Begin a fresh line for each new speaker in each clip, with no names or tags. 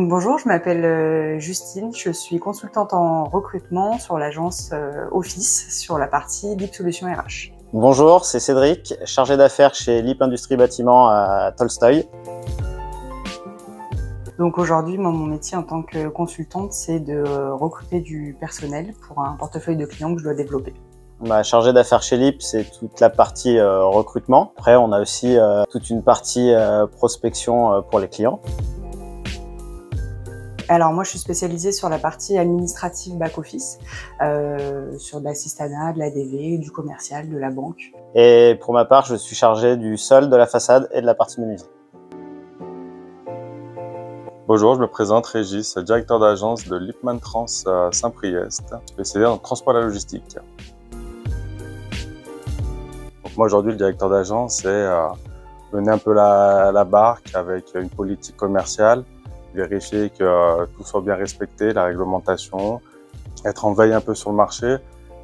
Bonjour, je m'appelle Justine, je suis consultante en recrutement sur l'agence Office sur la partie LIP Solutions RH.
Bonjour, c'est Cédric, chargé d'affaires chez LIP Industrie Bâtiment à Tolstoy.
Donc aujourd'hui, mon métier en tant que consultante, c'est de recruter du personnel pour un portefeuille de clients que je dois développer.
Chargé d'affaires chez LIP, c'est toute la partie recrutement. Après, on a aussi toute une partie prospection pour les clients.
Alors moi, je suis spécialisée sur la partie administrative back-office, sur de l'assistanat, de l'ADV, du commercial, de la banque.
Et pour ma part, je suis chargé du sol, de la façade et de la partie menuiserie.
Bonjour, je me présente Régis, directeur d'agence de Lipman Trans Saint-Priest, spécialisé dans le transport et la logistique. Donc moi aujourd'hui, le directeur d'agence, c'est mener un peu la barque avec une politique commerciale, vérifier que tout soit bien respecté, la réglementation, être en veille un peu sur le marché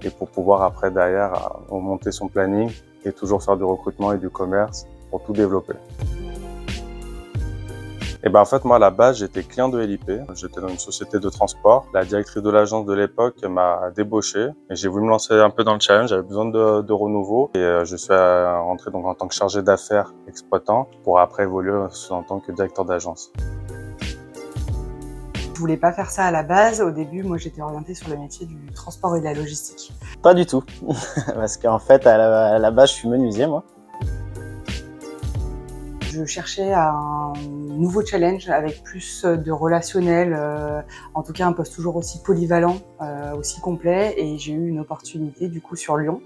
et pour pouvoir après derrière monter son planning et toujours faire du recrutement et du commerce pour tout développer. Et en fait, moi, à la base, j'étais client de LIP. J'étais dans une société de transport. La directrice de l'agence de l'époque m'a débauché et j'ai voulu me lancer un peu dans le challenge. J'avais besoin de renouveau et je suis rentré donc en tant que chargé d'affaires exploitant pour après évoluer en tant que directeur d'agence.
Je voulais pas faire ça à la base. Au début, moi, j'étais orientée sur le métier du transport et de la logistique.
Pas du tout, parce qu'en fait, à la base, je suis menuisier, moi.
Je cherchais un nouveau challenge avec plus de relationnel, en tout cas un poste toujours aussi polyvalent, aussi complet, et j'ai eu une opportunité du coup sur Lyon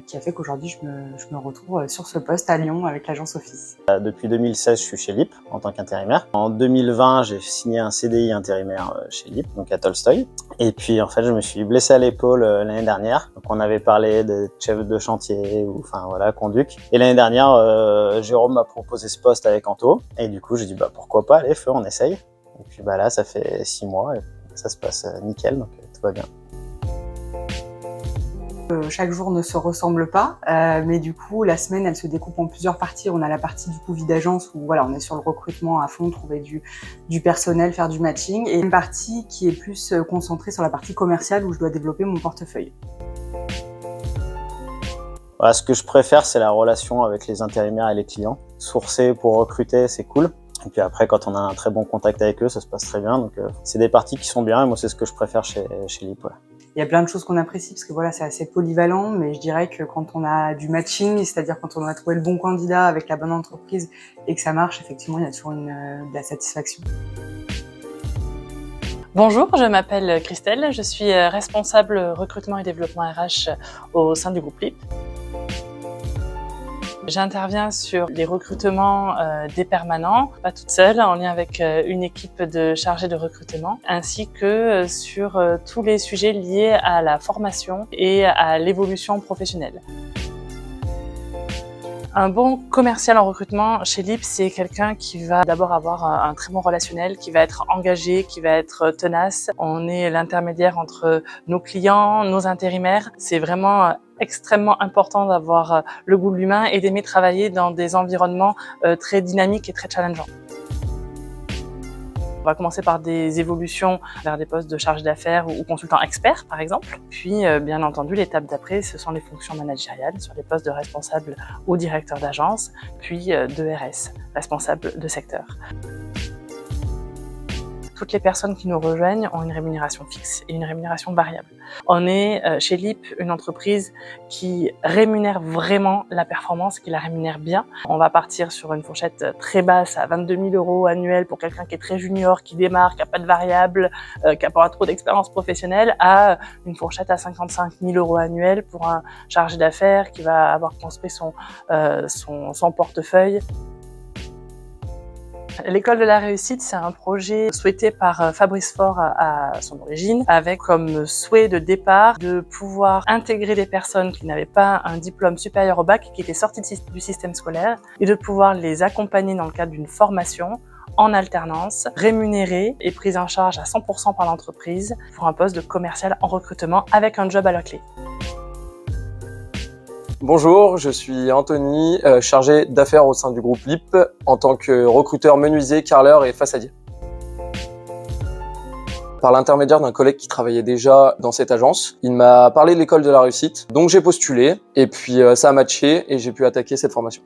qui a fait qu'aujourd'hui je me retrouve sur ce poste à Lyon avec l'agence Office.
Depuis 2016, je suis chez LIP en tant qu'intérimaire. En 2020, j'ai signé un CDI intérimaire chez LIP, donc à Tolstoy. Et puis en fait, je me suis blessé à l'épaule l'année dernière. Donc on avait parlé de chef de chantier ou enfin voilà, conduc. Et l'année dernière, Jérôme m'a proposé ce poste avec Anto. Et du coup, j'ai dit pourquoi pas, allez, feu, on essaye. Et puis là, ça fait 6 mois et ça se passe nickel, donc tout va bien.
Chaque jour ne se ressemble pas, mais du coup la semaine elle se découpe en plusieurs parties. On a la partie du coup vie d'agence où voilà, on est sur le recrutement à fond, trouver du personnel, faire du matching, et une partie qui est plus concentrée sur la partie commerciale où je dois développer mon portefeuille.
Voilà, ce que je préfère, c'est la relation avec les intérimaires et les clients. Sourcer pour recruter, c'est cool. Et puis après, quand on a un très bon contact avec eux, ça se passe très bien. Donc c'est des parties qui sont bien et moi c'est ce que je préfère chez LIP. Ouais.
Il y a plein de choses qu'on apprécie parce que voilà, c'est assez polyvalent, mais je dirais que quand on a du matching, c'est-à-dire quand on a trouvé le bon candidat avec la bonne entreprise et que ça marche, effectivement, il y a toujours de la satisfaction.
Bonjour, je m'appelle Christelle, je suis responsable recrutement et développement RH au sein du groupe LIP. J'interviens sur les recrutements des permanents, pas toute seule, en lien avec une équipe de chargés de recrutement, ainsi que sur tous les sujets liés à la formation et à l'évolution professionnelle. Un bon commercial en recrutement chez LIP, c'est quelqu'un qui va d'abord avoir un très bon relationnel, qui va être engagé, qui va être tenace. On est l'intermédiaire entre nos clients, nos intérimaires. C'est vraiment extrêmement important d'avoir le goût de l'humain et d'aimer travailler dans des environnements très dynamiques et très challengeants. On va commencer par des évolutions vers des postes de chargé d'affaires ou consultant expert, par exemple. Puis, bien entendu, l'étape d'après, ce sont les fonctions managériales sur des postes de responsable ou directeur d'agence, puis de RS, responsable de secteur. Toutes les personnes qui nous rejoignent ont une rémunération fixe et une rémunération variable. On est chez LIP une entreprise qui rémunère vraiment la performance, qui la rémunère bien. On va partir sur une fourchette très basse à 22 000 € annuels pour quelqu'un qui est très junior, qui démarre, qui n'a pas de variable, qui n'a pas trop d'expérience professionnelle, à une fourchette à 55 000 € annuels pour un chargé d'affaires qui va avoir construit son portefeuille. L'école de la réussite, c'est un projet souhaité par Fabrice Faure à son origine, avec comme souhait de départ de pouvoir intégrer des personnes qui n'avaient pas un diplôme supérieur au bac, qui étaient sorties du système scolaire, et de pouvoir les accompagner dans le cadre d'une formation en alternance, rémunérée et prise en charge à 100% par l'entreprise pour un poste de commercial en recrutement avec un job à la clé.
Bonjour, je suis Anthony, chargé d'affaires au sein du groupe LIP en tant que recruteur menuisier, carreleur et façadier. par l'intermédiaire d'un collègue qui travaillait déjà dans cette agence. Il m'a parlé de l'école de la réussite, donc j'ai postulé et puis ça a matché et j'ai pu attaquer cette formation.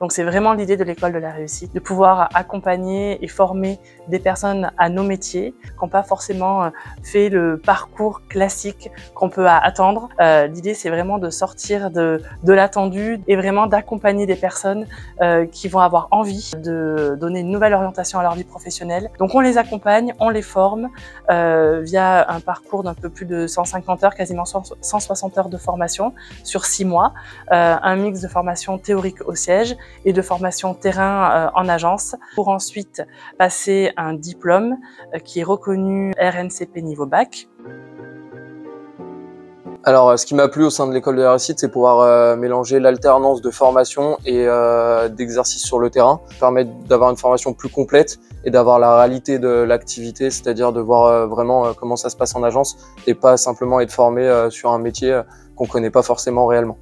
Donc c'est vraiment l'idée de l'école de la réussite, de pouvoir accompagner et former des personnes à nos métiers, qui n'ont pas forcément fait le parcours classique qu'on peut attendre. L'idée c'est vraiment de sortir de l'attendu et vraiment d'accompagner des personnes qui vont avoir envie de donner une nouvelle orientation à leur vie professionnelle. Donc on les accompagne, on les forme via un parcours d'un peu plus de 150 heures, quasiment 160 heures de formation sur 6 mois, un mix de formation théorique au siège et de formation terrain en agence pour ensuite passer un diplôme qui est reconnu RNCP niveau bac.
Alors, ce qui m'a plu au sein de l'école de la réussite, c'est pouvoir mélanger l'alternance de formation et d'exercice sur le terrain, permettre d'avoir une formation plus complète et d'avoir la réalité de l'activité, c'est-à-dire de voir vraiment comment ça se passe en agence et pas simplement être formé sur un métier qu'on connaît pas forcément réellement.